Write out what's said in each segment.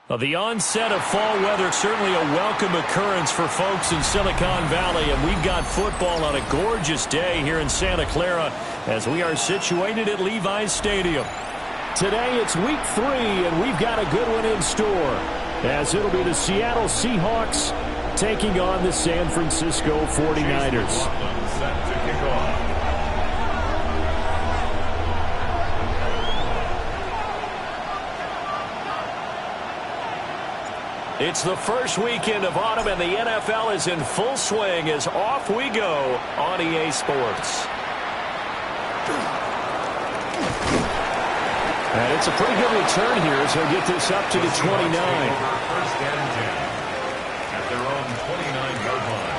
Well, the onset of fall weather, certainly a welcome occurrence for folks in Silicon Valley, and we've got football on a gorgeous day here in Santa Clara as we are situated at Levi's Stadium. Today it's week 3, and we've got a good one in store, as it'll be the Seattle Seahawks taking on the San Francisco 49ers. Set to kick off. It's the first weekend of autumn, and the NFL is in full swing as off we go on EA Sports. And it's a pretty good return here as he'll get this up to the 29. First and 10 at their own 29-yard line.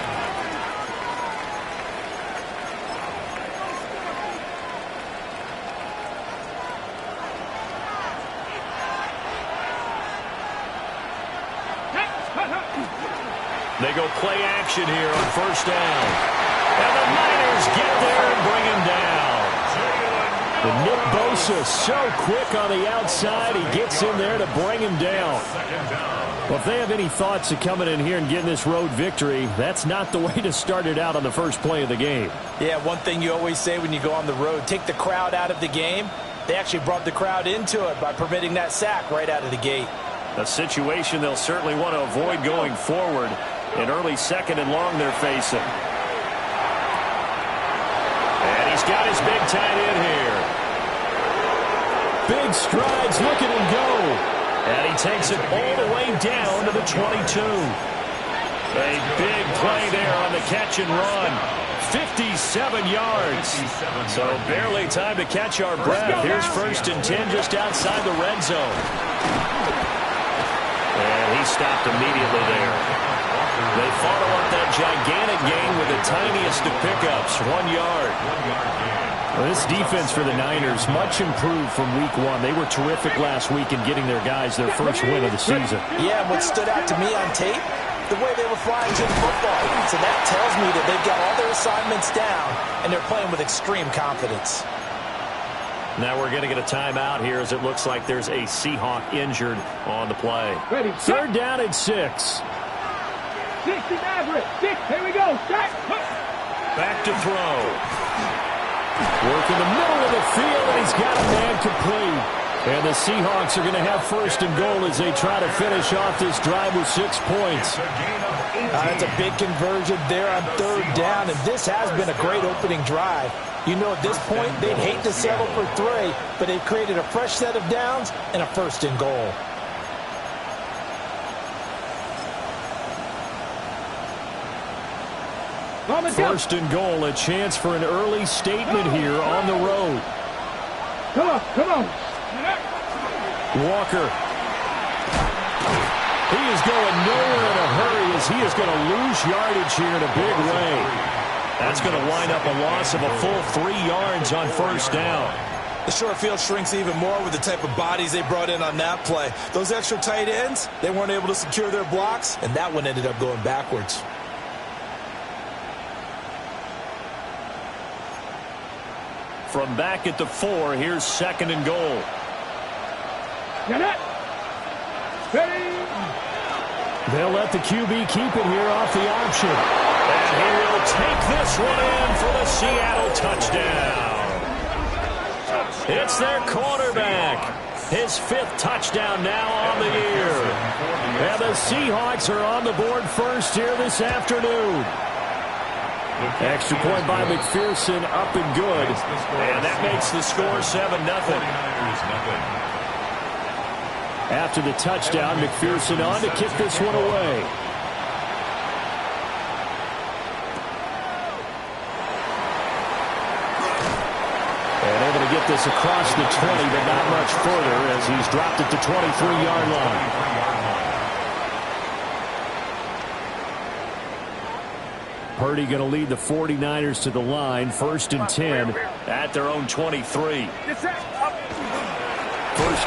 They go play action here on first down. And the Niners get there and bring him down. And Nick Bosa so quick on the outside. He gets in there to bring him down. Well, if they have any thoughts of coming in here and getting this road victory, that's not the way to start it out on the first play of the game. Yeah, one thing you always say when you go on the road, take the crowd out of the game. They actually brought the crowd into it by permitting that sack right out of the gate. A situation they'll certainly want to avoid going forward. An early second and long they're facing. And he's got his big tight end here. Big strides, look at him go. And he takes it all the way down to the 22. A big play there on the catch and run. 57 yards. So barely time to catch our breath. Here's first and 10 just outside the red zone. And he stopped immediately there. They follow up that gigantic gain with the tiniest of pickups, 1 yard. Well, this defense for the Niners, much improved from week 1. They were terrific last week in getting their guys their first win of the season. Yeah, and what stood out to me on tape, the way they were flying to the football. So that tells me that they've got all their assignments down, and they're playing with extreme confidence. Now we're going to get a timeout here as it looks like there's a Seahawk injured on the play. Ready, third down and 6. 60 Maverick. 6. Here we go. Start. Back to throw. Work in the middle of the field, and he's got a man complete. And the Seahawks are going to have first and goal as they try to finish off this drive with 6 points. That's a big conversion there on third down, and this has been a great opening drive. You know, at this point, they'd hate to settle for 3, but they've created a fresh set of downs and a first and goal. First and goal, a chance for an early statement here on the road. Come on, come on. Walker. He is going nowhere in a hurry as he is going to lose yardage here in a big way. That's going to wind up a loss of a full 3 yards on first down. The short field shrinks even more with the type of bodies they brought in on that play. Those extra tight ends, they weren't able to secure their blocks, and that one ended up going backwards. From back at the 4, here's second and goal. Get it. Ready. They'll let the QB keep it here off the option. And he will take this one in for the Seattle touchdown. It's their quarterback. His 5th touchdown now on the year. And the Seahawks are on the board first here this afternoon. Extra point by McPherson, up and good. And that makes the score 7-0. After the touchdown, McPherson on to kick this one away. And able to get this across the 20, but not much further as he's dropped at the 23-yard line. Purdy going to lead the 49ers to the line. First and 10 at their own 23. First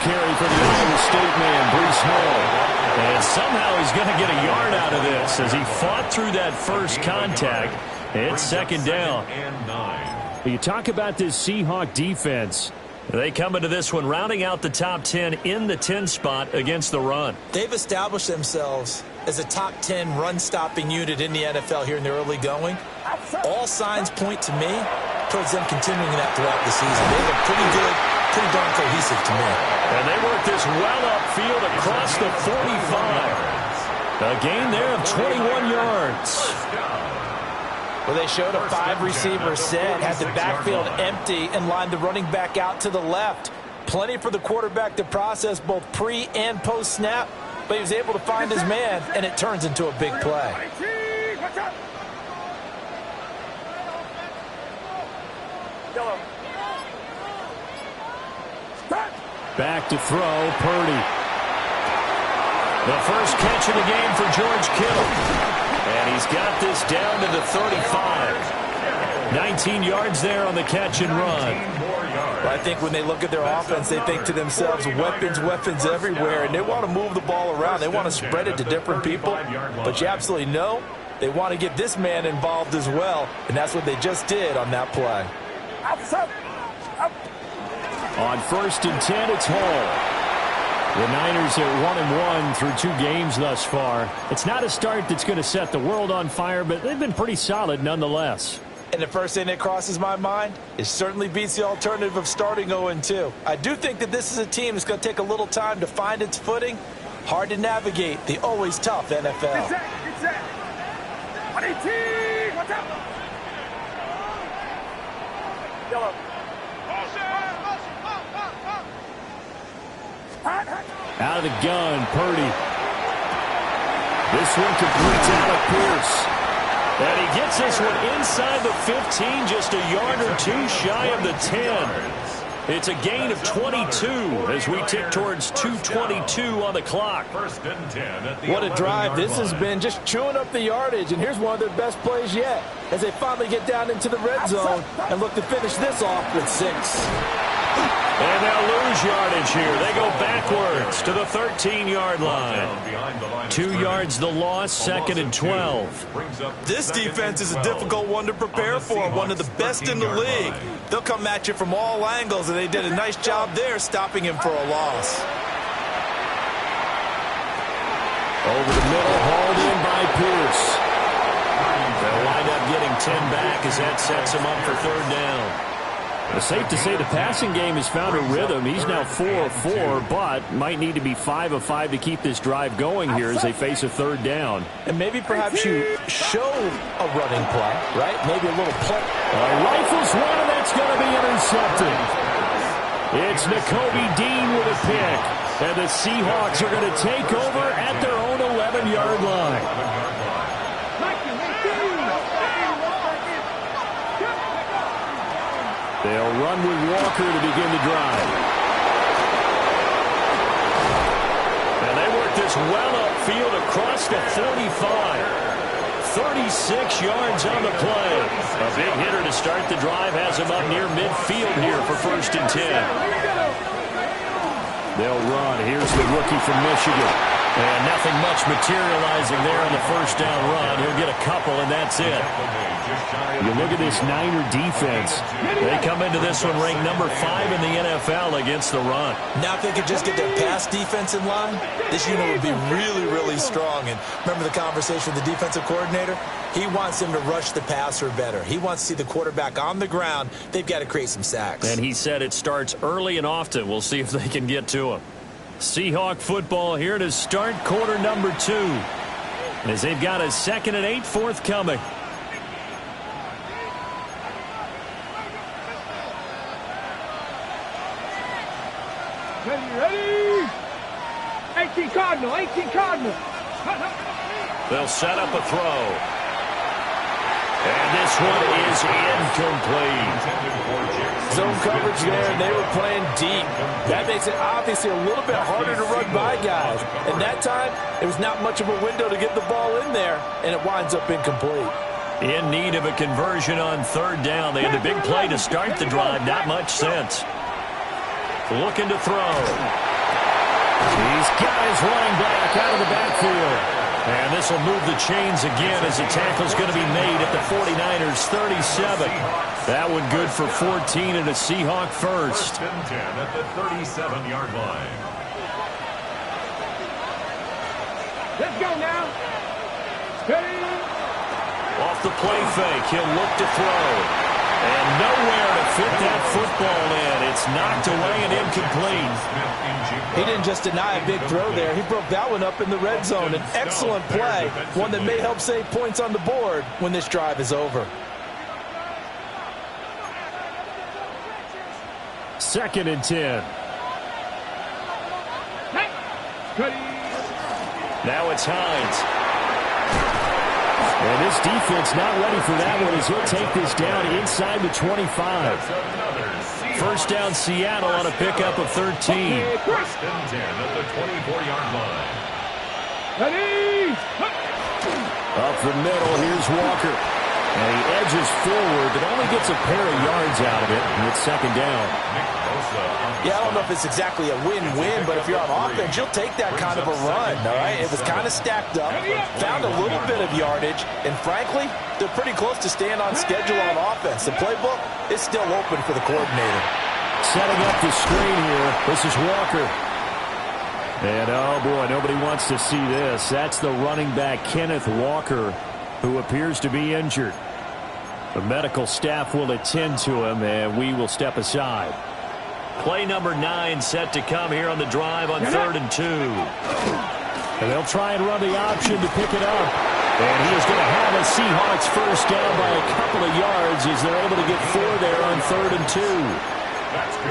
carry for the Iowa State man, Breece Hall. And somehow he's going to get a yard out of this as he fought through that first contact. It's second down. You talk about this Seahawk defense. They come into this one rounding out the top 10 in the 10 spot against the run. They've established themselves as a top 10 run-stopping unit in the NFL here in the early going. All signs point to me towards them continuing that throughout the season. They look pretty good, pretty darn cohesive to me. And they work this well upfield across the 45. A gain there of 21 yards. Well, they showed a 5-receiver set, had the backfield empty, and lined the running back out to the left. Plenty for the quarterback to process both pre- and post-snap, but he was able to find his man, and it turns into a big play. Back to throw, Purdy. The first catch of the game for George Kittle. And he's got this down to the 35. 19 yards there on the catch and run. Well, I think when they look at their offense, they think to themselves, weapons, weapons everywhere, and they want to move the ball around. They want to spread it to different people. But you absolutely know they want to get this man involved as well, and that's what they just did on that play. On 1st and 10, it's Hall. The Niners are 1-1 through 2 games thus far. It's not a start that's going to set the world on fire, but they've been pretty solid nonetheless. And the first thing that crosses my mind is certainly beats the alternative of starting 0-2. I do think that this is a team that's going to take a little time to find its footing. Hard to navigate the always tough NFL. Yellow. Out of the gun, Purdy. This one completes out of Pierce. And he gets this one inside the 15, just a yard or two shy of the 10. It's a gain of 22 as we tick towards 2:22 on the clock. What a drive this has been, just chewing up the yardage. And here's one of their best plays yet as they finally get down into the red zone and look to finish this off with 6. And they'll lose yardage here. They go backwards to the 13-yard line. 2 yards the loss, 2nd and 12. This defense is a difficult one to prepare for, one of the best in the league. They'll come at you from all angles, and they did a nice job there stopping him for a loss. Over the middle, hauled in by Pierce. They'll wind up getting 10 back as that sets them up for 3rd down. It's safe to say the passing game has found a rhythm. He's now 4 of 4, but might need to be 5 of 5 to keep this drive going here as they face a 3rd down. And maybe perhaps you show a running play, right? Maybe a little play. Rifles one, and that's going to be intercepted. It's Nakobe Dean with a pick. And the Seahawks are going to take over at their own 11-yard line. They'll run with Walker to begin the drive. And they work this well upfield across the 45. 36 yards on the play. A big hitter to start the drive has him up near midfield here for 1st and 10. They'll run. Here's the rookie from Michigan. And nothing much materializing there on the 1st down run. He'll get a couple, and that's it. You look at this Niner defense. They come into this one ranked number 5 in the NFL against the run. Now if they could just get their pass defense in line, this unit would be really, really strong. And remember the conversation with the defensive coordinator? He wants them to rush the passer better. He wants to see the quarterback on the ground. They've got to create some sacks. And he said it starts early and often. We'll see if they can get to him. Seahawk football here to start quarter number 2. As they've got a 2nd and 8 forthcoming. Ready? 18 Cardinal, 18 Cardinal. They'll set up a throw. And this one is incomplete. Zone coverage there, and they were playing deep. That makes it obviously a little bit harder to run by guys. And that time, it was not much of a window to get the ball in there, and it winds up incomplete. In need of a conversion on 3rd down. They had the big play to start the drive. Not much sense. Looking to throw. He's got his running back out of the backfield. And this will move the chains again as the tackle's going to be made at the 49ers 37. That one good for 14 and a Seahawk first. 1st and 10 at the 37-yard line. Let's go now. Steady. Off the play fake, he'll look to throw. And nowhere to fit that football in. It's knocked away and incomplete. He didn't just deny a big throw there. He broke that one up in the red zone. An excellent play, one that may help save points on the board when this drive is over. 2nd and 10. Now it's Hines. And this defense not ready for that one as he'll take this down inside the 25. 1st down Seattle on a pickup of 13. 1st and 10 at the 24-yard line. Ready. Up the middle, here's Walker. And he edges forward, but only gets a pair of yards out of it. And it's 2nd down. Yeah, I don't know if it's exactly a win-win, but if you're on offense, you'll take that kind of a run, all right? It was kind of stacked up, found a little bit of yardage, and frankly, they're pretty close to staying on schedule on offense. The playbook is still open for the coordinator. Setting up the screen here. This is Walker. And, oh, boy, nobody wants to see this. That's the running back, Kenneth Walker, who appears to be injured. The medical staff will attend to him, and we will step aside. Play number 9 set to come here on the drive on 3rd and 2. And they'll try and run the option to pick it up. And he is going to have a Seahawks first down by a couple of yards as they're able to get 4 there on 3rd and 2.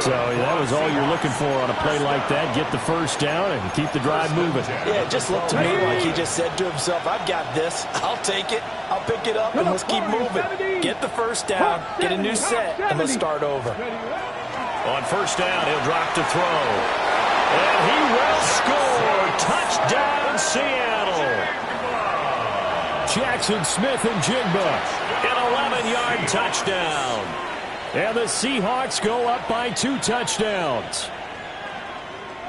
So that was all you're looking for on a play like that. Get the first down and keep the drive moving. Yeah, it just looked to me like he just said to himself, I've got this. I'll take it. I'll pick it up, and let's keep moving. Get the first down, get a new set, and let's start over. On 1st down, he'll drop to throw. And he will score. Touchdown, Seattle. Jackson Smith and Jigba. An 11-yard touchdown. And the Seahawks go up by 2 touchdowns.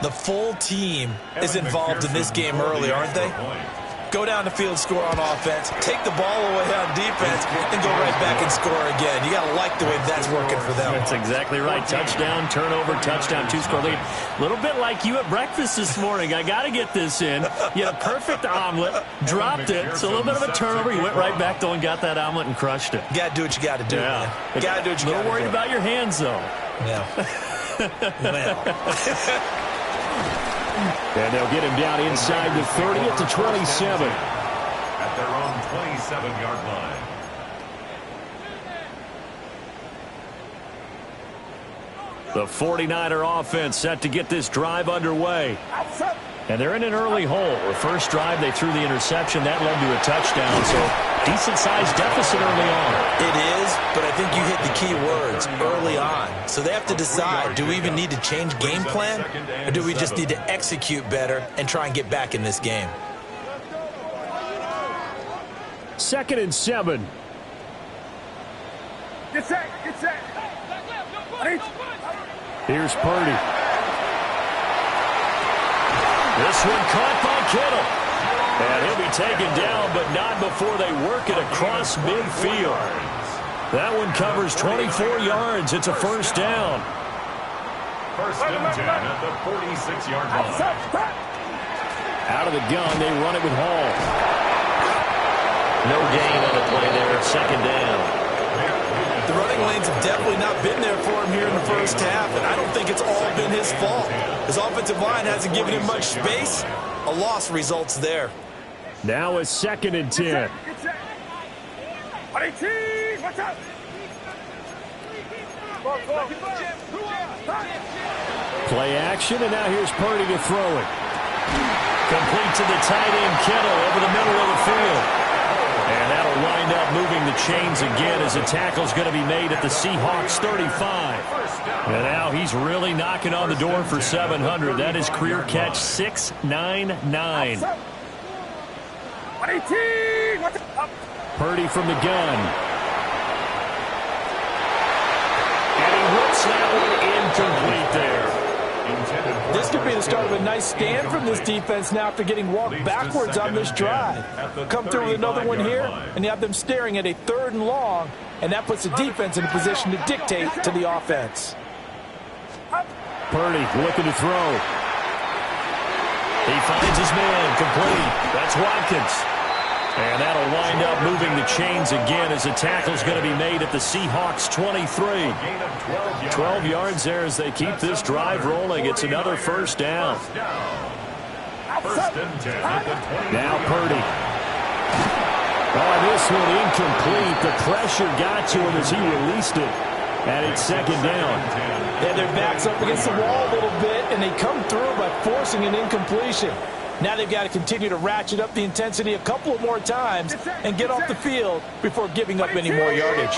The full team is involved in this game early, aren't they? Go down the field, score on offense, take the ball away on defense, and go right back and score again. You got to like the way that's working for them. That's exactly right. Touchdown, turnover, touchdown, 2-score lead. A little bit like you at breakfast this morning. I got to get this in. You had a perfect omelet, dropped it. It's a little bit of a turnover. You went right back, though, and got that omelet and crushed it. You got to do what you got to do, man. You got to do what you got to do. A little worried about your hands, though. Yeah. Well. And they'll get him down inside the 30 at the 27. At their own 27-yard line. The 49er offense set to get this drive underway. And they're in an early hole. The first drive, they threw the interception. That led to a touchdown. So decent-sized deficit early on. It is, but I think you hit the key words, early on. So they have to decide, do we even need to change game plan? Or do we just need to execute better and try and get back in this game? 2nd and 7. Get set. Get set. Here's Purdy. This one caught by Kittle. And he'll be taken down, but not before they work it across midfield. That one covers 24 yards. It's a first down. 1st and 10 at the 46-yard line. Out of the gun, they run it with Hall. No gain on the play there. 2nd down. The running lanes have definitely not been there for him here in the first half, and I don't think it's all been his fault. His offensive line hasn't given him much space. A loss results there. Now a 2nd and 10. Watch out. Play action, and now here's Purdy to throw it. Complete to the tight end, Kittle, over the middle of the field. And that'll wind up moving the chains again as the tackle's going to be made at the Seahawks 35. And now he's really knocking on the door for 700. That is career catch 699. Purdy from the gun. And he whips that one incomplete there. Intended This could be the start of a nice stand from this defense now after getting walked backwards on this drive. Come through with another one here, and you have them staring at a 3rd and long, and that puts the defense in a position to dictate to the offense. Purdy looking to throw. He finds his man, complete. That's Watkins. And that'll wind up moving the chains again as the tackle's going to be made at the Seahawks 23. 12 yards there as they keep this drive rolling. It's another first down. Now Purdy. Oh, this one incomplete. The pressure got to him as he released it. And it's 2nd down. Yeah, their backs up against the wall a little bit, and they come through by forcing an incompletion. Now they've got to continue to ratchet up the intensity a couple of more times and get off the field before giving up any more yardage.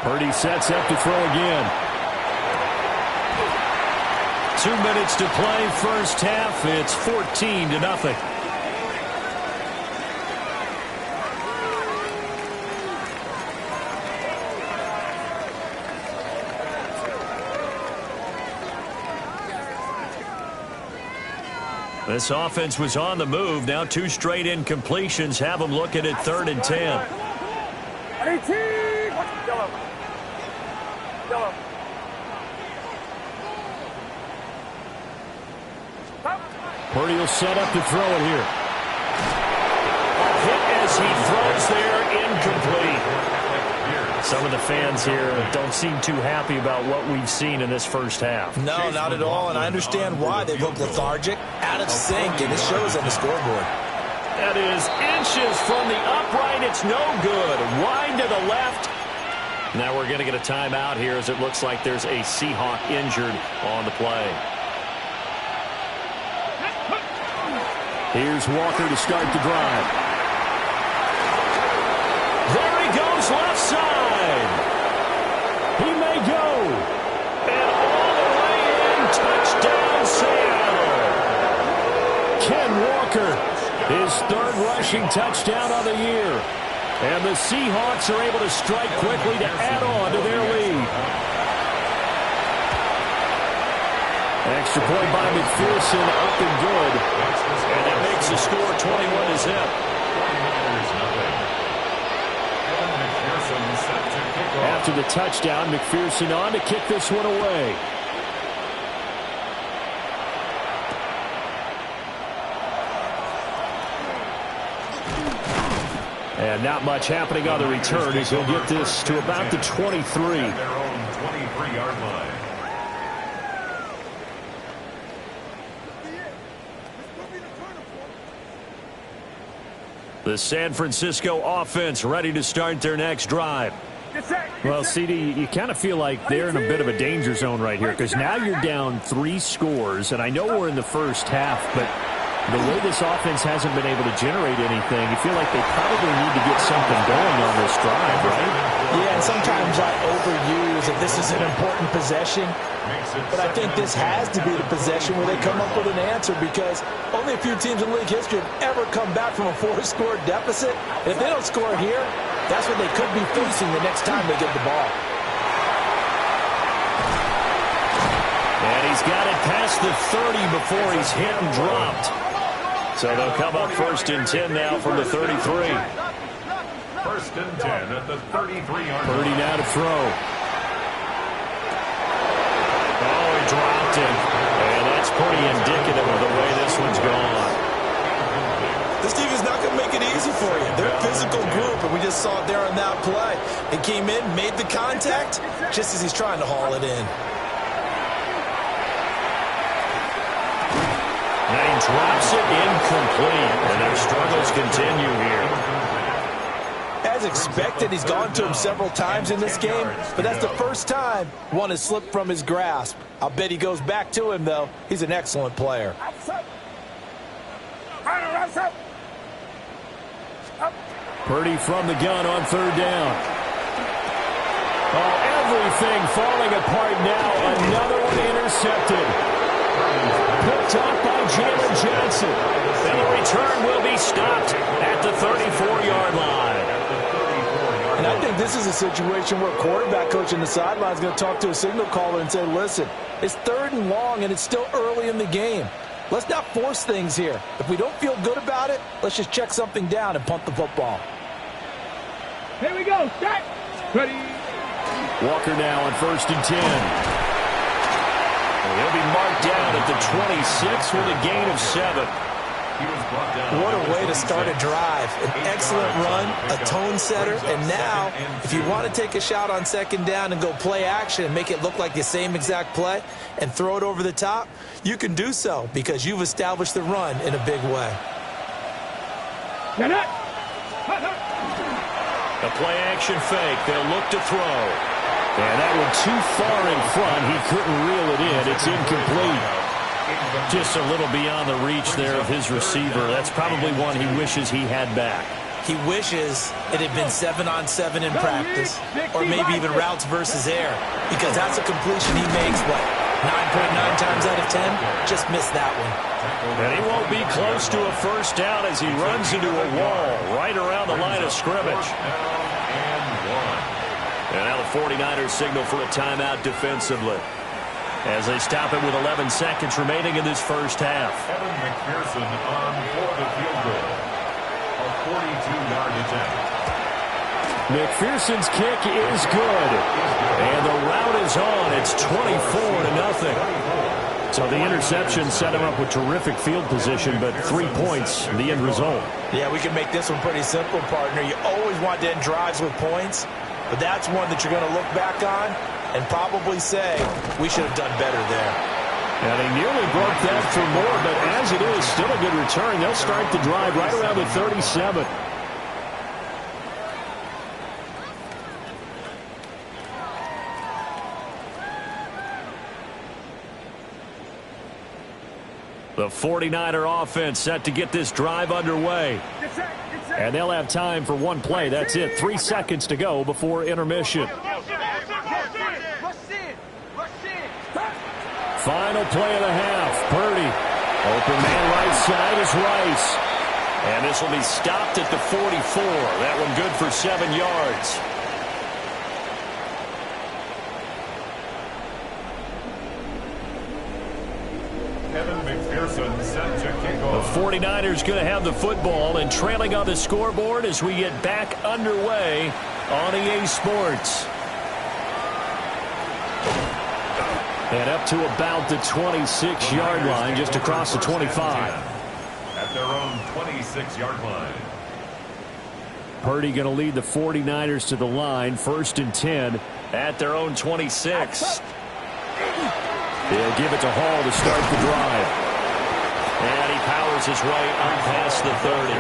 Purdy sets up to throw again. 2 minutes to play, first half. It's 14-0. This offense was on the move. Now 2 straight incompletions have them looking at 3rd and 10. Purdy will set up to throw it here. Hit as he throws there, incomplete. Some of the fans here don't seem too happy about what we've seen in this first half. No, not at all, and I understand why. They look lethargic, out of sync, and it shows on the scoreboard. That is inches from the upright. It's no good. Wide to the left. Now we're going to get a timeout here as it looks like there's a Seahawk injured on the play. Here's Walker to start the drive. There he goes, left side. He may go. And all the way in, touchdown Seattle. Ken Walker, his 3rd rushing touchdown of the year. And the Seahawks are able to strike quickly to add on to their lead. Extra point by McPherson, up and good. And it makes the score 21-0. After the touchdown, McPherson on to kick this one away. And not much happening on the return as he'll get this to about the 23. Their own 23-yard line. The San Francisco offense ready to start their next drive. Well, CD, you kind of feel like they're in a bit of a danger zone right here because now you're down 3 scores, and I know we're in the first half, but the way this offense hasn't been able to generate anything, you feel like they probably need to get something going on this drive, right? Yeah, and sometimes I overuse that this is an important possession, but I think this has to be the possession where they come up with an answer because only a few teams in league history have ever come back from a 4-score deficit. If they don't score here, that's what they could be facing the next time they get the ball. And he's got it past the 30 before he's hit and dropped. So they'll come up 1st and 10 now from the 33. 1st and 10 at the 33-yard line. Purdy now to throw. Oh, he dropped it. And that's pretty indicative of the way this one's gone. This team is not going to make it easy for you. They're a physical group, and we just saw it there on that play. He came in, made the contact, just as he's trying to haul it in. Now he drops it incomplete, and their struggles continue here. As expected, he's gone to him several times in this game, but that's the first time one has slipped from his grasp. I'll bet he goes back to him, though. He's an excellent player. Purdy from the gun on 3rd down. Oh, everything falling apart now. Another one intercepted. Picked off by Jalen Johnson. And the return will be stopped at the 34-yard line. And I think this is a situation where a quarterback coach in the sideline is going to talk to a signal caller and say, listen, it's 3rd and long and it's still early in the game. Let's not force things here. If we don't feel good about it, let's just check something down and punt the football. Here we go. Set. Ready. Walker now on 1st and 10. He'll be marked down at the 26 with a gain of 7. What a way to start a drive. An excellent run, a tone setter, and now, if you want to take a shot on 2nd down and go play action and make it look like the same exact play and throw it over the top, you can do so because you've established the run in a big way. A play action fake. They'll look to throw. And that one too far in front. He couldn't reel it in. It's incomplete. Just a little beyond the reach there of his receiver. That's probably one he wishes he had back. He wishes it had been 7-on-7 in practice, or maybe even routes versus air, because that's a completion he makes, what, 9.9 times out of 10? Just missed that one. And he won't be close to a 1st down as he runs into a wall right around the line of scrimmage. And now the 49ers signal for a timeout defensively, as they stop it with 11 seconds remaining in this 1st half. Kevin McPherson on for the field goal. A 42-yard attempt. McPherson's kick is good. And the route is on. It's 24-0. So the interception set him up with terrific field position, but 3 points, the end result. Yeah, we can make this one pretty simple, partner. You always want to end drives with points, but that's one that you're going to look back on and probably say, we should have done better there. And they nearly broke that for more, but as it is, still a good return. They'll start the drive right around the 37. The 49er offense set to get this drive underway. And they'll have time for one play. That's it. 3 seconds to go before intermission. Final play of the half. Purdy. Open man right side is Rice. And this will be stopped at the 44. That one good for 7 yards. Kevin McPherson set to kick off. The 49ers going to have the football and trailing on the scoreboard as we get back underway on EA Sports. And up to about the 26-yard line, just across the 25. At their own 26-yard line. Purdy going to lead the 49ers to the line, 1st and 10 at their own 26. They'll give it to Hall to start the drive. And he powers his way up past the 30.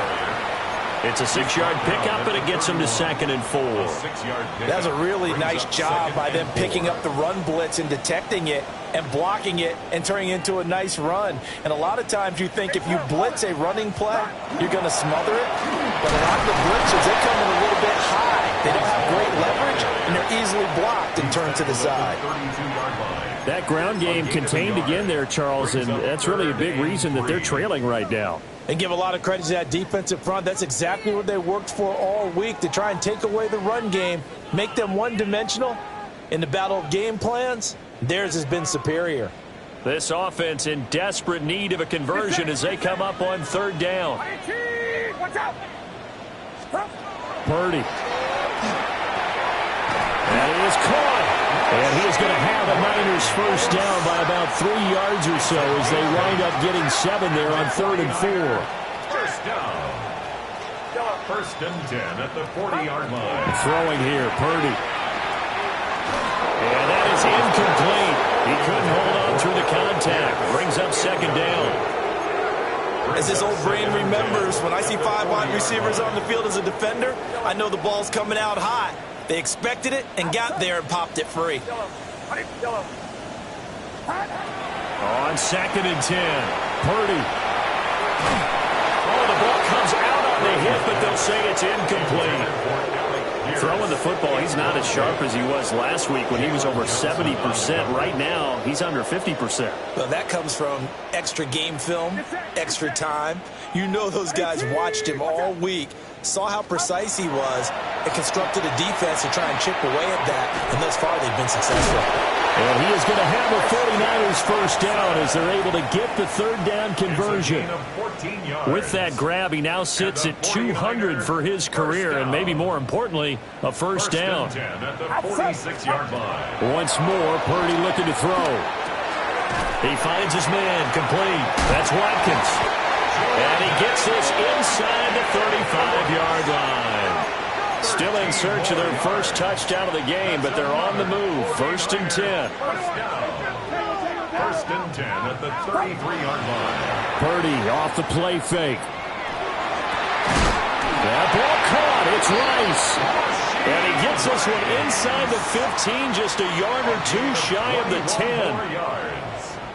It's a 6-yard pickup, and it gets him to 2nd and 4. That's a really nice job by them picking up the run blitz and detecting it and blocking it and turning it into a nice run. And a lot of times you think if you blitz a running play, you're going to smother it. But a lot of the blitzes, they come in a little bit high. They don't have great leverage, and they're easily blocked and turned to the side. That ground game contained again there, Charles, and that's really a big reason that they're trailing right now. And give a lot of credit to that defensive front. That's exactly what they worked for all week, to try and take away the run game, make them one-dimensional. In the battle of game plans, theirs has been superior. This offense in desperate need of a conversion as they come up on 3rd down. Purdy. And he is caught. And he is going to have a Niners 1st down by about 3 yards or so as they wind up getting 7 there on 3rd and 4. 1st down. 1st and 10 at the 40-yard line. Throwing here, Purdy. And that is incomplete. He couldn't hold on through the contact. Brings up 2nd down. As this old brain remembers, when I see 5 wide receivers on the field as a defender, I know the ball's coming out hot. They expected it and got there and popped it free. On 2nd and 10, Purdy. Oh, the ball comes out on the hit, but they'll say it's incomplete. Throwing the football, he's not as sharp as he was last week when he was over 70%. Right now, he's under 50%. Well, that comes from extra game film, extra time. You know those guys watched him all week, saw how precise he was, and constructed a defense to try and chip away at that, and thus far they've been successful. And he is going to have a 49ers first down as they're able to get the third down conversion. With that grab, he now sits at 200 for his career, and maybe more importantly, a first down. Once more, Purdy looking to throw. He finds his man, complete. That's Watkins. And he gets this inside the 35-yard line. Still in search of their first touchdown of the game, but they're on the move. First and 10. First and 10 at the 33-yard line. Purdy off the play fake. That ball caught. It's Rice. And he gets this one inside the 15, just a yard or two shy of the 10.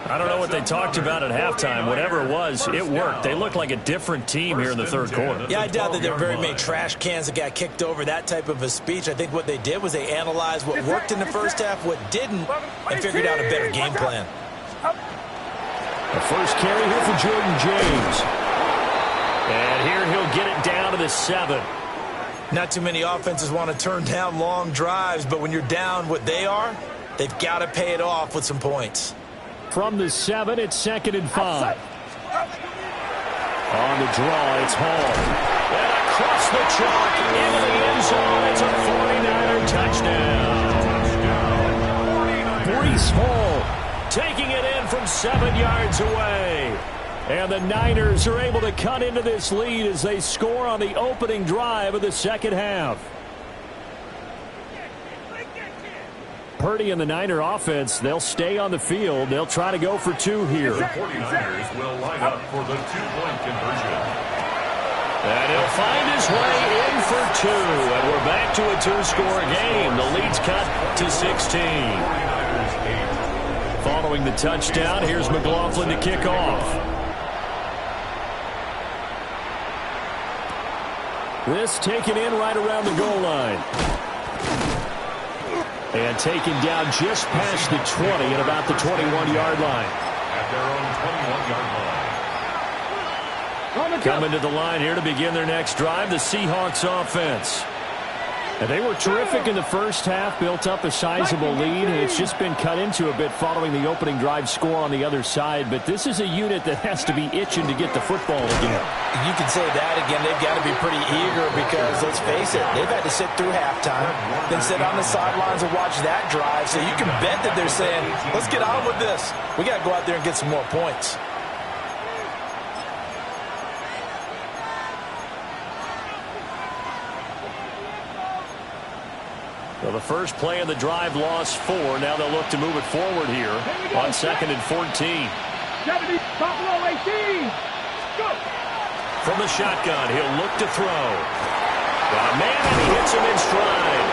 I don't know what they talked about at halftime. Whatever it was, it worked. They looked like a different team here in the third quarter. Yeah, I doubt that there were very many trash cans that got kicked over, that type of a speech. I think what they did was they analyzed what worked in the first half, what didn't, and figured out a better game plan. The first carry here for Jordan James. And here he'll get it down to the 7. Not too many offenses want to turn down long drives, but when you're down what they are, they've got to pay it off with some points. From the 7, it's 2nd and 5. On the draw, it's Hall. And across the chalk, into the end zone, it's a 49er touchdown. Breece Hall taking it in from 7 yards away. And the Niners are able to cut into this lead as they score on the opening drive of the second half. Purdy and the Niner offense, they'll stay on the field. They'll try to go for 2 here. The 49ers will line up for the two-point conversion. And he'll find his way in for 2. And we're back to a 2-score game. The lead's cut to 16. Following the touchdown, here's McLaughlin to kick off. This taken in right around the goal line. And taken down just past the 20 at about the 21-yard line. At their own 21-yard line. Coming to the line here to begin their next drive, the Seahawks offense. And they were terrific in the first half, built up a sizable lead, and it's just been cut into a bit following the opening drive score on the other side. But this is a unit that has to be itching to get the football again. You can say that again. They've got to be pretty eager because, let's face it, they've had to sit through halftime, then sit on the sidelines and watch that drive. So you can bet that they're saying, let's get on with this. We got to go out there and get some more points. Well, the first play of the drive lost 4. Now they'll look to move it forward here on 2nd and 14. 70, Buffalo 18. Go. From the shotgun, he'll look to throw. Got a man, and he hits him in stride.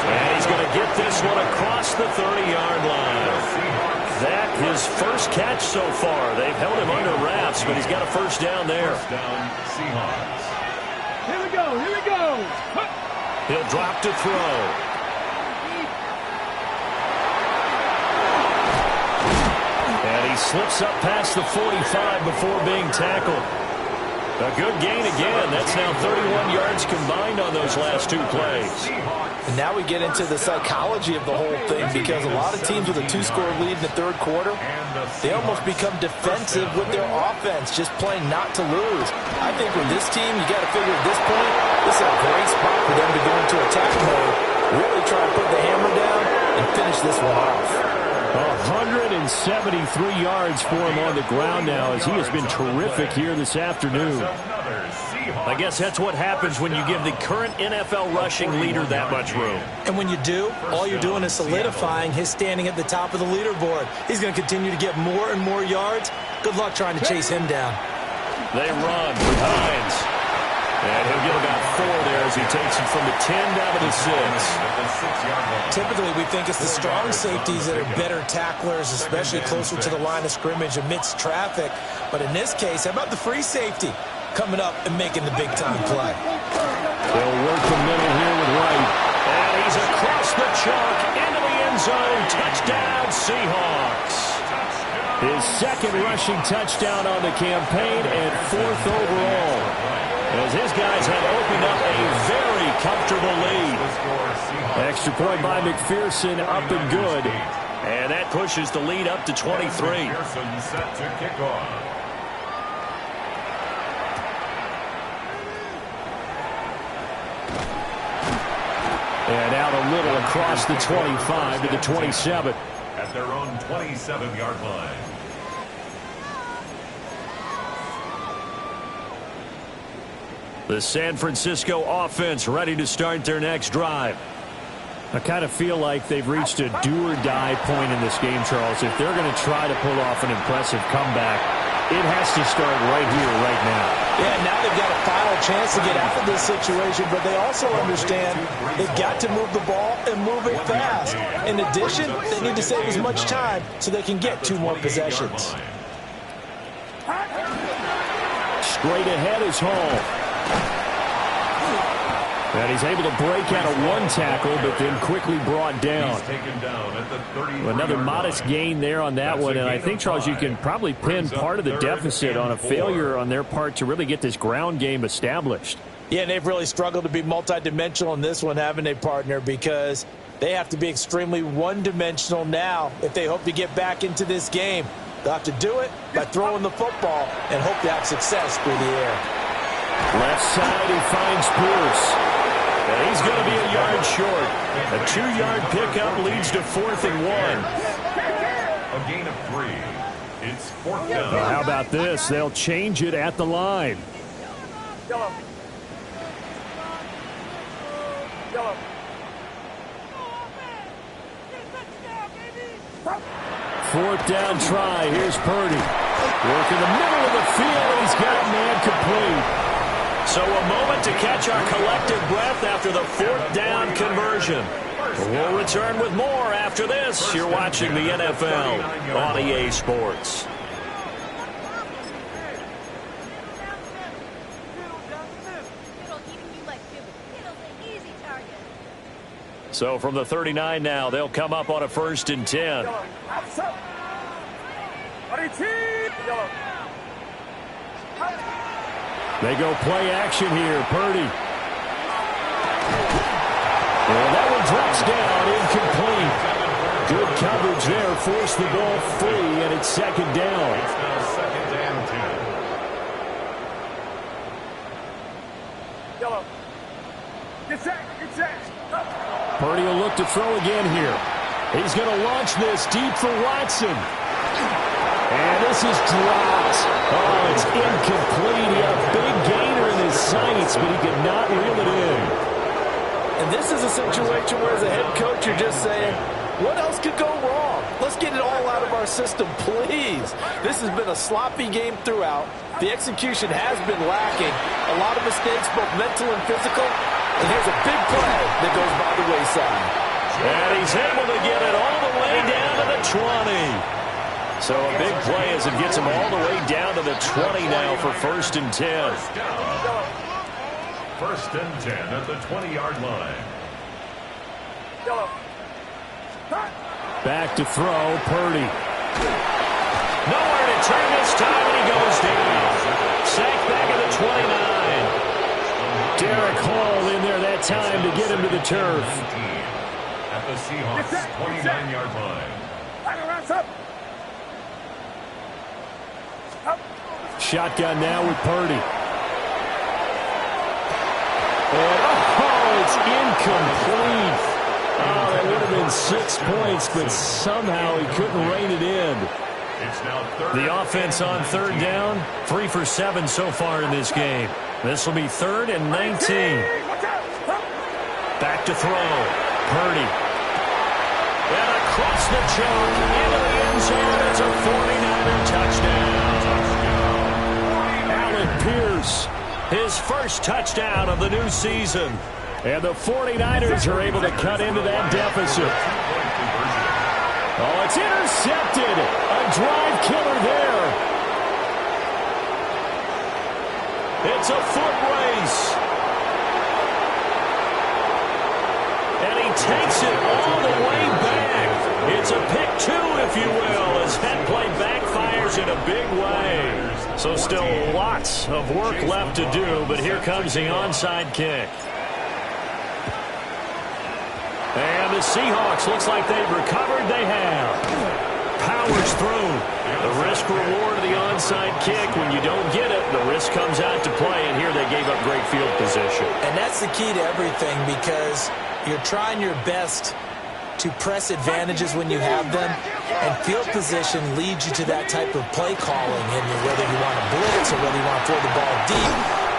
And he's going to get this one across the 30-yard line. That his first catch so far. They've held him under wraps, but he's got a first down there. First down, Seahawks. Here we go, here we go. He'll drop to throw. And he slips up past the 45 before being tackled. A good gain again. That's now 31 yards combined on those last 2 plays. And now we get into the psychology of the whole thing, because a lot of teams with a 2-score lead in the third quarter, they almost become defensive with their offense, just playing not to lose. I think with this team, you got to figure at this point, this is a great spot for them to go into attack mode, really try to put the hammer down and finish this one off. 173 yards for him on the ground now, as he has been terrific here this afternoon. I guess that's what happens when you give the current NFL rushing leader that much room. And when you do, all you're doing is solidifying his standing at the top of the leaderboard. He's going to continue to get more and more yards. Good luck trying to chase him down. They run with Hines. And he'll get about 4 there as he takes it from the 10 down to the 6. Typically, we think it's the strong safeties that are better tacklers, especially closer to the line of scrimmage amidst traffic. But in this case, how about the free safety coming up and making the big-time play? They'll work the middle here with Wright. And he's across the chalk into the end zone. Touchdown, Seahawks. His 2nd rushing touchdown on the campaign and 4th overall, as his guys have opened up a very comfortable lead. Extra point by McPherson, up and good. And that pushes the lead up to 23. McPherson set to kick off. And out a little across the 25 to the 27. At their own 27-yard line. The San Francisco offense ready to start their next drive. I kind of feel like they've reached a do-or-die point in this game, Charles. If they're going to try to pull off an impressive comeback, it has to start right here, right now. Yeah, now they've got a final chance to get out of this situation, but they also understand they've got to move the ball and move it fast. In addition, they need to save as much time so they can get 2 more possessions. Straight ahead is Hall. And he's able to break out of 1 tackle, but then quickly brought down. He's taken down at the 33-yard Another modest line. gain there on that one. And I think, Charles, you can probably pin part of the deficit on a failure on their part to really get this ground game established. Yeah, and they've really struggled to be multidimensional in this one, haven't they, partner? Because they have to be extremely one-dimensional now if they hope to get back into this game. They'll have to do it by throwing the football and hope to have success through the air. Left side, he finds Pierce. And he's going to be a yard short. A 2-yard pickup leads to 4th and 1. A gain of 3. It's 4th down. Well, how about this? They'll change it at the line. 4th down try. Here's Purdy. Work in the middle of the field. He's got it man complete. So a moment to catch our collective breath after the 4th down conversion. We'll return with more after this. You're watching the NFL on EA Sports. So from the 39 now, they'll come up on a 1st and 10. They go play action here. Purdy. And that one drops down, incomplete. Good coverage there. Forced the ball free, and it's 2nd down. It's now 2nd and 10. Purdy will look to throw again here. He's going to launch this deep for Watson. And this is dropped. Oh, it's incomplete. He had a big gainer in his sights, but he could not reel it in. And this is a situation where, as a head coach, you're just saying, what else could go wrong? Let's get it all out of our system, please. This has been a sloppy game throughout. The execution has been lacking. A lot of mistakes, both mental and physical. And here's a big play that goes by the wayside. And he's able to get it all the way down to the 20. So a big play as it gets him all the way down to the 20 now for 1st and 10. 1st and 10 at the 20-yard line. Back to throw, Purdy. Nowhere to turn this time, and he goes down. Sacked back at the 29. Derek Hall in there that time to get him to the turf. At the Seahawks 29-yard line. Shotgun now with Purdy. And, oh, it's incomplete. Oh, that would have been 6 points, but somehow he couldn't rein it in. It's now 3rd. The offense on 3rd down, 3 for 7 so far in this game. This will be 3rd and 19. Back to throw. Purdy. And across the choke into the end zone. It's a 49er touchdown. Alec Pierce, his first touchdown of the new season. And the 49ers are able to cut into that deficit. Oh, it's intercepted. A drive killer there. It's a foot race. And he takes it all the way back. It's a pick 2, if you will, as that play backfires in a big way. So still lots of work left to do, but here comes the onside kick. the Seahawks. Looks like they've recovered. They have. Powers through. The risk reward of the onside kick. When you don't get it, the risk comes out to play, and here they gave up great field position. And that's the key to everything, because you're trying your best to press advantages when you have them, and field position leads you to that type of play calling, and whether you want to blitz or whether you want to throw the ball deep,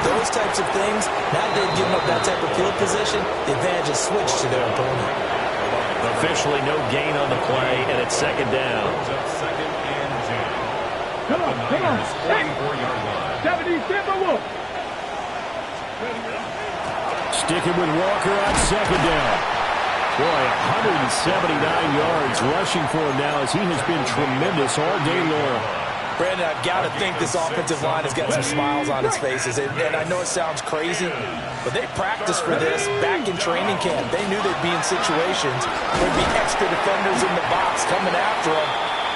those types of things. Now that they've given up that type of field position, the advantage is switched to their opponent. Officially no gain on the play, and it's second down. Second and 10. Come on. 44-yard line. 70, Wolf. Sticking with Walker on second down. Boy, 179 yards rushing for him now, as he has been tremendous all day long. Brandon, I've got to think this offensive line has got some smiles on its faces. And I know it sounds crazy, but they practiced for this back in training camp. They knew they'd be in situations where there'd be extra defenders in the box coming after them,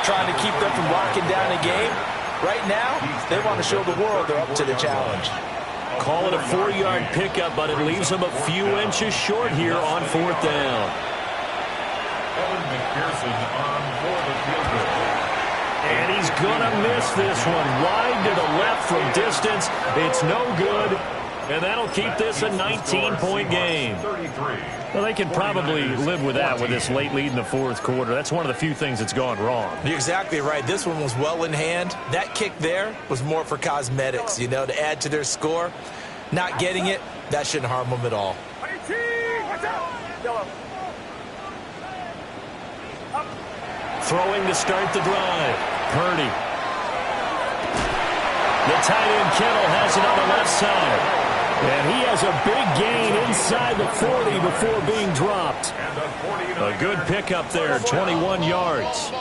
trying to keep them from locking down a game. Right now, they want to show the world they're up to the challenge. Call it a 4-yard pickup, but it leaves them a few inches short here on fourth down. Evan McPherson on for the field goal. And he's going to miss this one. Wide to the left from distance. It's no good. And that'll keep this a 19-point game. Well, they can probably live with that with this late lead in the fourth quarter. That's one of the few things that's gone wrong. You're exactly right. This one was well in hand. That kick there was more for cosmetics, to add to their score. Not getting it, that shouldn't harm them at all. Throwing to start the drive. Purdy. The tight end Kittle has it on the left side. And he has a big gain inside the 40 before being dropped. A good pickup there, 21 yards.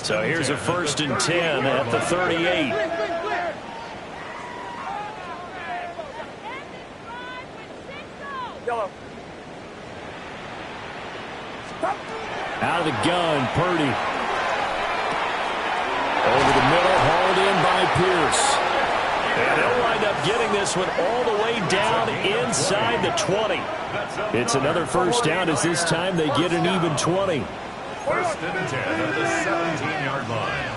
So here's a 1st and 10 at the 38. Out of the gun, Purdy. Over the middle, hauled in by Pierce. And they'll wind up getting this one all the way down inside the 20. It's another first down, as this time they get an even 20. 1st and 10 at the 17-yard line.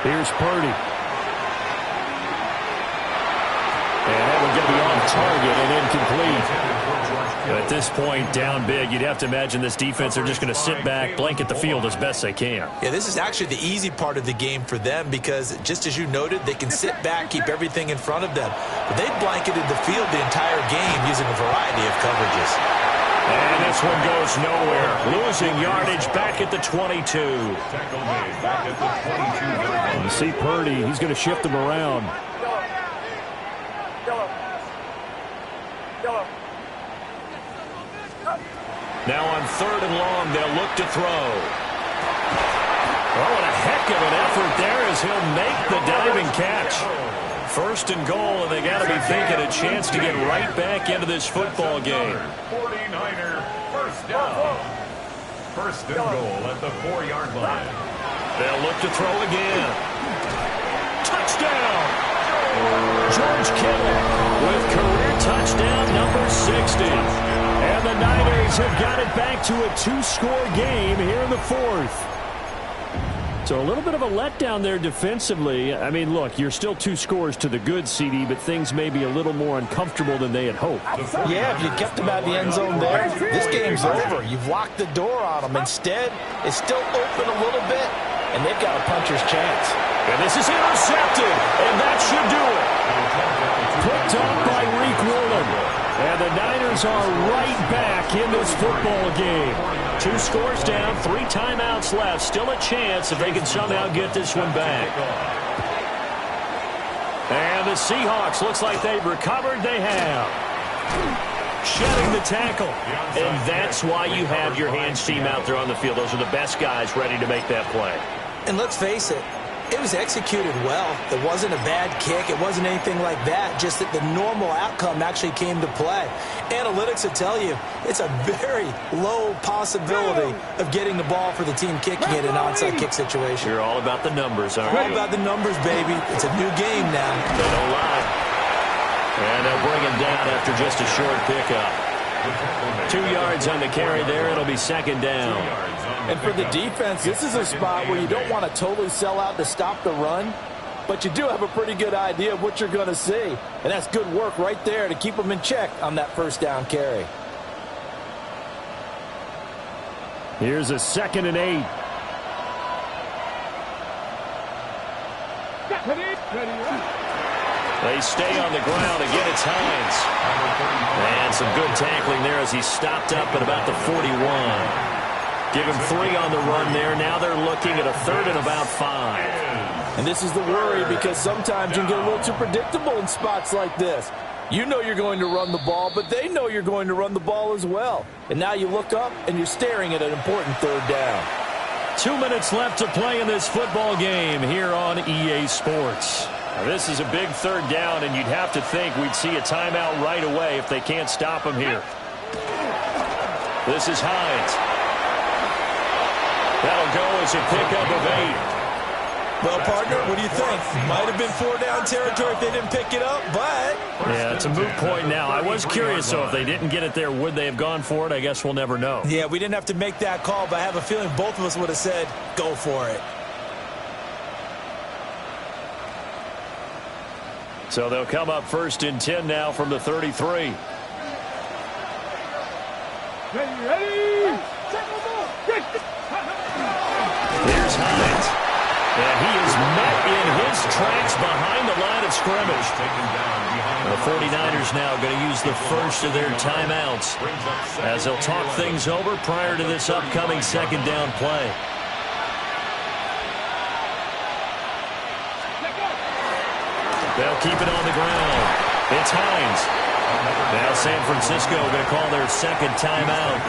Here's Purdy. And that would get beyond target and incomplete. At this point, down big, you'd have to imagine this defense are just going to sit back, blanket the field as best they can. Yeah, this is actually the easy part of the game for them, because just as you noted, they can sit back, keep everything in front of them. But they blanketed the field the entire game using a variety of coverages. And this one goes nowhere. Losing yardage back at the 22. Tackle made back at the 22. You see Purdy, he's going to shift them around. Now on 3rd and long, they'll look to throw. Oh, and a heck of an effort there as he'll make the diving catch. 1st and goal, and they got to be thinking a chance to get right back into this football game. 49er, first down. 1st and goal at the 4-yard line. They'll look to throw again. Touchdown! George Kittle with career touchdown number 60. And the Niners have got it back to a 2-score game here in the 4th. So a little bit of a letdown there defensively. I mean, look, you're still 2 scores to the good, CD, but things may be a little more uncomfortable than they had hoped. Yeah, if you kept them out of the end zone there, this game's over. You've locked the door on them. Instead, it's still open a little bit, and they've got a puncher's chance. And this is intercepted, and that should do it. Picked up by Reek Woolen. And the Niners are right back in this football game. 2 scores down, 3 timeouts left. Still a chance if they can somehow get this one back. And the Seahawks, looks like they've recovered. They have. Shedding the tackle. And that's why you have your hands team out there on the field. Those are the best guys ready to make that play. And let's face it, It was executed well. It wasn't a bad kick. It wasn't anything like that. Just that the normal outcome actually came to play. Analytics will tell you it's a very low possibility of getting the ball for the team kicking it in an onside kick situation. You're all about the numbers, aren't you? All about the numbers, baby. It's a new game now. They don't lie. And they'll bring him down after just a short pickup. 2 yards on the carry there. It'll be second down. And for the defense, this is a spot where you don't want to totally sell out to stop the run, but you do have a pretty good idea of what you're going to see. And that's good work right there to keep them in check on that first down carry. Here's a 2nd and 8. They stay on the ground. Again, it's Hines. And some good tackling there as he stopped up at about the 41. Give him 3 on the run there. Now they're looking at a 3rd and about 5. And this is the worry because sometimes you can get a little too predictable in spots like this. You know you're going to run the ball, but they know you're going to run the ball as well. And now you look up and you're staring at an important 3rd down. 2 minutes left to play in this football game here on EA Sports. Now, this is a big 3rd down, and you'd have to think we'd see a timeout right away if they can't stop him here. This is Hines. That'll go as a pickup of 8. Well, partner, what do you think? Might have been 4-down territory if they didn't pick it up, but... Yeah, it's a moot point now. I was curious, though, if they didn't get it there, would they have gone for it? I guess we'll never know. Yeah, we didn't have to make that call, but I have a feeling both of us would have said, go for it. So they'll come up 1st and 10 now from the 33. Ready! Here's Hines. And he is met in his tracks behind the line of scrimmage. The 49ers now going to use the first of their timeouts as they'll talk things over prior to this upcoming 2nd down play. They'll keep it on the ground. It's Hines. Now San Francisco going to call their 2nd timeout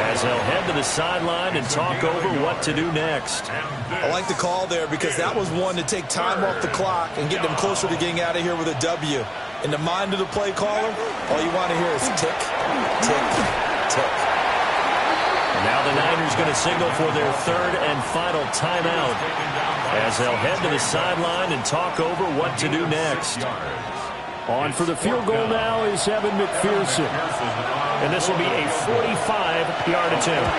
as they'll head to the sideline and talk over what to do next. I like the call there because that was one to take time off the clock and get them closer to getting out of here with a W. In the mind of the play caller, all you want to hear is tick, tick, tick. And now the Niners going to signal for their 3rd and final timeout as they'll head to the sideline and talk over what to do next. On for the field goal now is Evan McPherson. And this will be a 45-yard attempt.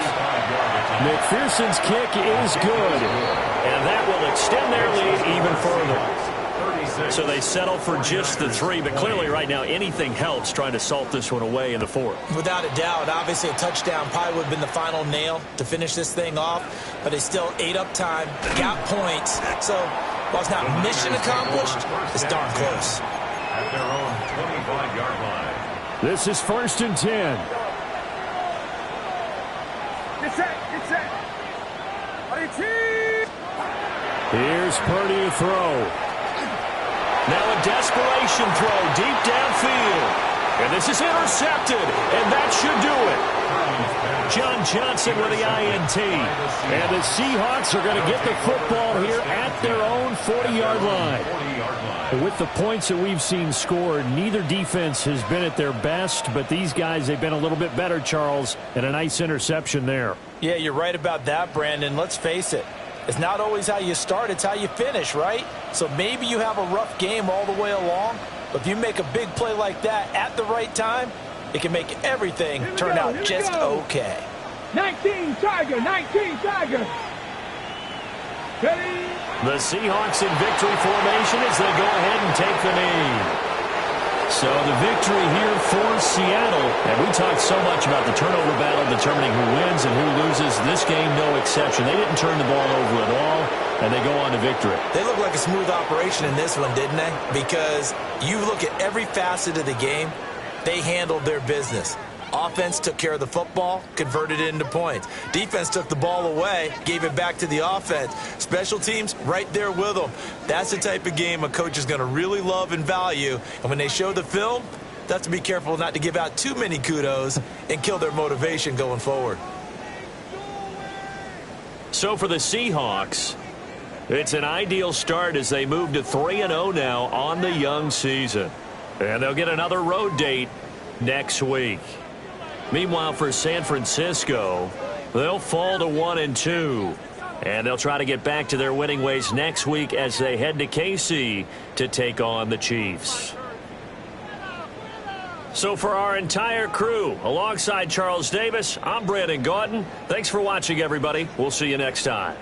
McPherson's kick is good. And that will extend their lead even further. So they settle for just the 3, but clearly right now anything helps trying to salt this one away in the 4th. Without a doubt, obviously a touchdown probably would have been the final nail to finish this thing off, but they still ate up time, got points. So while it's not mission accomplished, it's darn close. At their own 25-yard line. This is 1st and 10. Get set, get set. Here's Purdy to throw. Now a desperation throw deep downfield. And this is intercepted, and that should do it. John Johnson with the INT. And the Seahawks are going to get the football here at their own 40-yard line. With the points that we've seen scored, neither defense has been at their best, but these guys, they've been a little bit better, Charles, and a nice interception there. Yeah, you're right about that, Brandon. Let's face it. It's not always how you start, it's how you finish, right? So maybe you have a rough game all the way along, but if you make a big play like that at the right time, it can make everything turn out just okay. 19 Tiger, 19 Tiger. Ready? The Seahawks in victory formation as they go ahead and take the knee. So the victory here for Seattle. And we talked so much about the turnover battle determining who wins and who loses. This game, no exception. They didn't turn the ball over at all, and they go on to victory. They look like a smooth operation in this one, didn't they? Because you look at every facet of the game, they handled their business. Offense took care of the football, converted it into points. Defense took the ball away, gave it back to the offense. Special teams, right there with them. That's the type of game a coach is going to really love and value. And when they show the film, they have to be careful not to give out too many kudos and kill their motivation going forward. So for the Seahawks, It's an ideal start as they move to 3-0 now on the young season. And they'll get another road date next week. Meanwhile, for San Francisco, they'll fall to 1-2. And they'll try to get back to their winning ways next week as they head to KC to take on the Chiefs. So for our entire crew, alongside Charles Davis, I'm Brandon Gaudin. Thanks for watching, everybody. We'll see you next time.